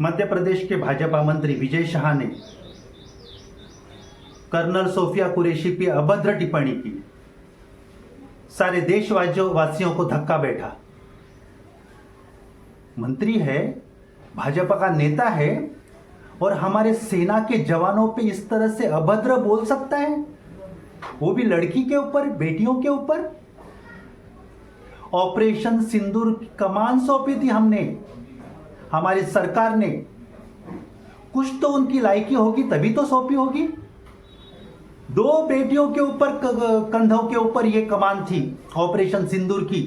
मध्य प्रदेश के भाजपा मंत्री विजय शाह ने कर्नल सोफिया कुरैशी पे अभद्र टिप्पणी की। सारे देशवासियों को धक्का बैठा। मंत्री है, भाजपा का नेता है और हमारे सेना के जवानों पे इस तरह से अभद्र बोल सकता है, वो भी लड़की के ऊपर, बेटियों के ऊपर। ऑपरेशन सिंदूर की कमान सौंपी थी हमने, हमारी सरकार ने। कुछ तो उनकी लायकी होगी तभी तो सौंपी होगी। 2 बेटियों के ऊपर, कंधों के ऊपर ये कमान थी ऑपरेशन सिंदूर की।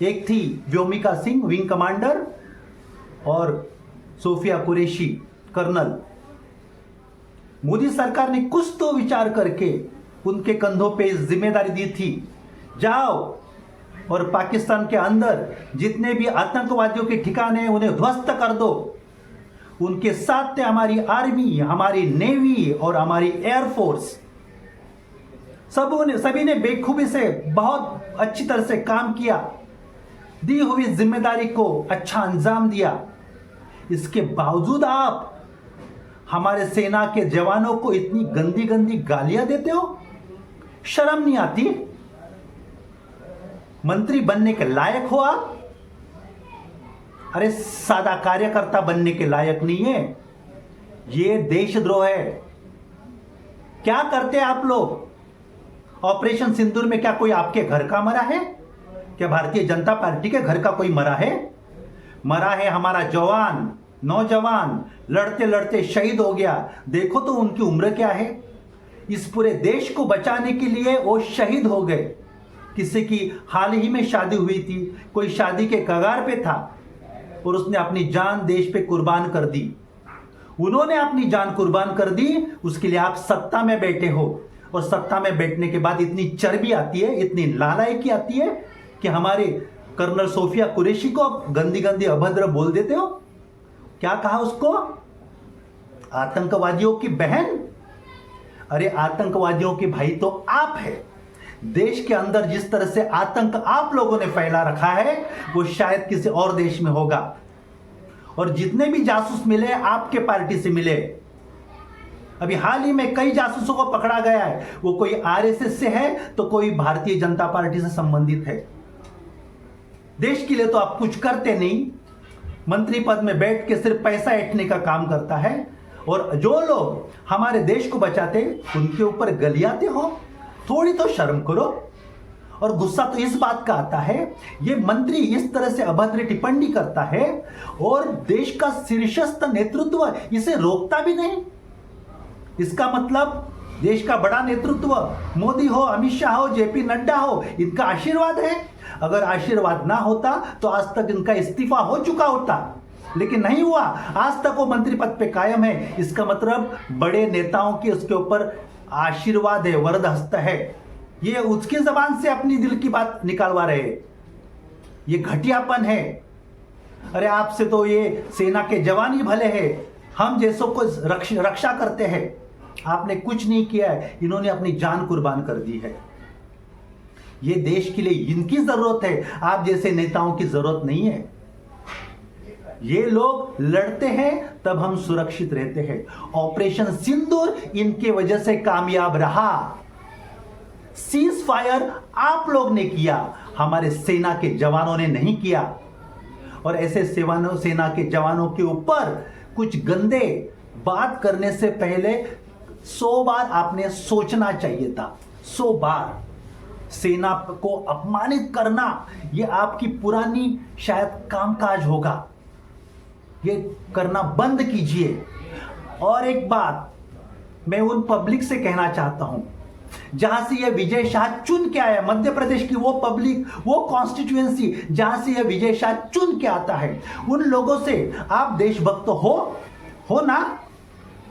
एक थी व्योमिका सिंह, विंग कमांडर, और सोफिया कुरैशी, कर्नल। मोदी सरकार ने कुछ तो विचार करके उनके कंधों पे जिम्मेदारी दी थी, जाओ और पाकिस्तान के अंदर जितने भी आतंकवादियों के ठिकाने हैं उन्हें ध्वस्त कर दो। उनके साथ थे हमारी आर्मी, हमारी नेवी और हमारी एयरफोर्स। सभी ने बेखूबी से बहुत अच्छी तरह से काम किया, दी हुई जिम्मेदारी को अच्छा अंजाम दिया। इसके बावजूद आप हमारे सेना के जवानों को इतनी गंदी गंदी गालियां देते हो, शर्म नहीं आती? मंत्री बनने के लायक हो आप? अरे सादा कार्यकर्ता बनने के लायक नहीं है, ये देशद्रोह है। क्या करते आप लोग? ऑपरेशन सिंदूर में क्या कोई आपके घर का मरा है? क्या भारतीय जनता पार्टी के घर का कोई मरा है? मरा है हमारा जवान, नौजवान, लड़ते लड़ते शहीद हो गया। देखो तो उनकी उम्र क्या है। इस पूरे देश को बचाने के लिए वो शहीद हो गए। किसी की हाल ही में शादी हुई थी, कोई शादी के कगार पे था और उसने अपनी जान देश पे कुर्बान कर दी। उन्होंने अपनी जान कुर्बान कर दी, उसके लिए आप सत्ता में बैठे हो। और सत्ता में बैठने के बाद इतनी चर्बी आती है, इतनी लालायकी आती है कि हमारे कर्नल सोफिया कुरैशी को आप गंदी गंदी अभद्र बोल देते हो। क्या कहा उसको? आतंकवादियों की बहन। अरे आतंकवादियों के भाई तो आप है। देश के अंदर जिस तरह से आतंक आप लोगों ने फैला रखा है वो शायद किसी और देश में होगा। और जितने भी जासूस मिले आपके पार्टी से मिले। अभी हाल ही में कई जासूसों को पकड़ा गया है, वो कोई आरएसएस से है तो कोई भारतीय जनता पार्टी से संबंधित है। देश के लिए तो आप कुछ करते नहीं, मंत्री पद में बैठ के सिर्फ पैसा ऐंठने का काम करता है। और जो लोग हमारे देश को बचाते उनके ऊपर गलियाते हो, थोड़ी तो शर्म करो। और गुस्सा तो इस बात का आता है, ये मंत्री इस तरह से अभद्र टिप्पणी करता है और देश का शीर्षस्थ नेतृत्व इसे रोकता भी नहीं। इसका मतलब देश का बड़ा नेतृत्व, मोदी हो, अमित शाह हो, जेपी नड्डा हो, इनका आशीर्वाद है। अगर आशीर्वाद ना होता तो आज तक इनका इस्तीफा हो चुका होता, लेकिन नहीं हुआ। आज तक वो मंत्री पद पे कायम है। इसका मतलब बड़े नेताओं के उसके ऊपर आशीर्वाद है, वरद हस्त है। ये उसकी जबान से अपनी दिल की बात निकालवा रहे हैं। ये घटियापन है। अरे आपसे तो ये सेना के जवान ही भले हैं, हम जैसों को रक्षा करते हैं। आपने कुछ नहीं किया है, इन्होंने अपनी जान कुर्बान कर दी है। ये देश के लिए इनकी जरूरत है, आप जैसे नेताओं की जरूरत नहीं है। ये लोग लड़ते हैं तब हम सुरक्षित रहते हैं। ऑपरेशन सिंदूर इनके वजह से कामयाब रहा। सीज फायर आप लोग ने किया, हमारे सेना के जवानों ने नहीं किया। और ऐसे सेना के जवानों के ऊपर कुछ गंदे बात करने से पहले 100 बार आपने सोचना चाहिए था। 100 बार। सेना को अपमानित करना यह आपकी पुरानी शायद कामकाज होगा, ये करना बंद कीजिए। और एक बात मैं उन पब्लिक से कहना चाहता हूं, जहां से यह विजय शाह चुन के आया, मध्य प्रदेश की वो पब्लिक, वो कॉन्स्टिट्यूएंसी जहां से यह विजय शाह चुन के आता है, उन लोगों से आप देशभक्त हो ना?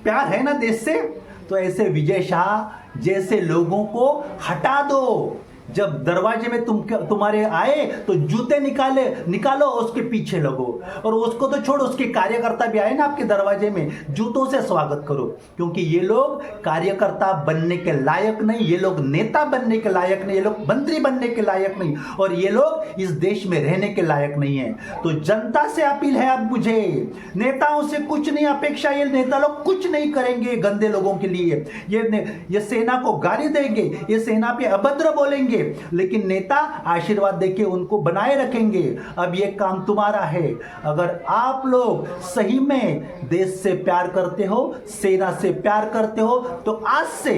प्यार है ना देश से? तो ऐसे विजय शाह जैसे लोगों को हटा दो। जब दरवाजे में तुम्हारे आए तो जूते निकालो, उसके पीछे लगो। और उसको तो छोड़ो, उसके कार्यकर्ता भी आए ना आपके दरवाजे में, जूतों से स्वागत करो। क्योंकि ये लोग कार्यकर्ता बनने के लायक नहीं, ये लोग नेता बनने के लायक नहीं, ये लोग मंत्री बनने के लायक नहीं, और ये लोग इस देश में रहने के लायक नहीं है। तो जनता से अपील है अब मुझे, नेताओं से कुछ नहीं अपेक्षा, ये नेता लोग कुछ नहीं करेंगे गंदे लोगों के लिए, ये सेना को गाली देंगे, ये सेना पे अभद्र बोलेंगे, लेकिन नेता आशीर्वाद देके उनको बनाए रखेंगे। अब ये काम तुम्हारा है। अगर आप लोग सही में देश से प्यार करते हो, सेना से प्यार करते हो, तो आज से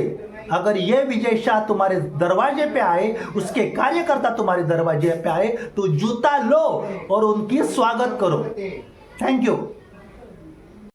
अगर ये विजय शाह तुम्हारे दरवाजे पे आए, उसके कार्यकर्ता तुम्हारे दरवाजे पे आए, तो जूता लो और उनकी स्वागत करो। Thank you.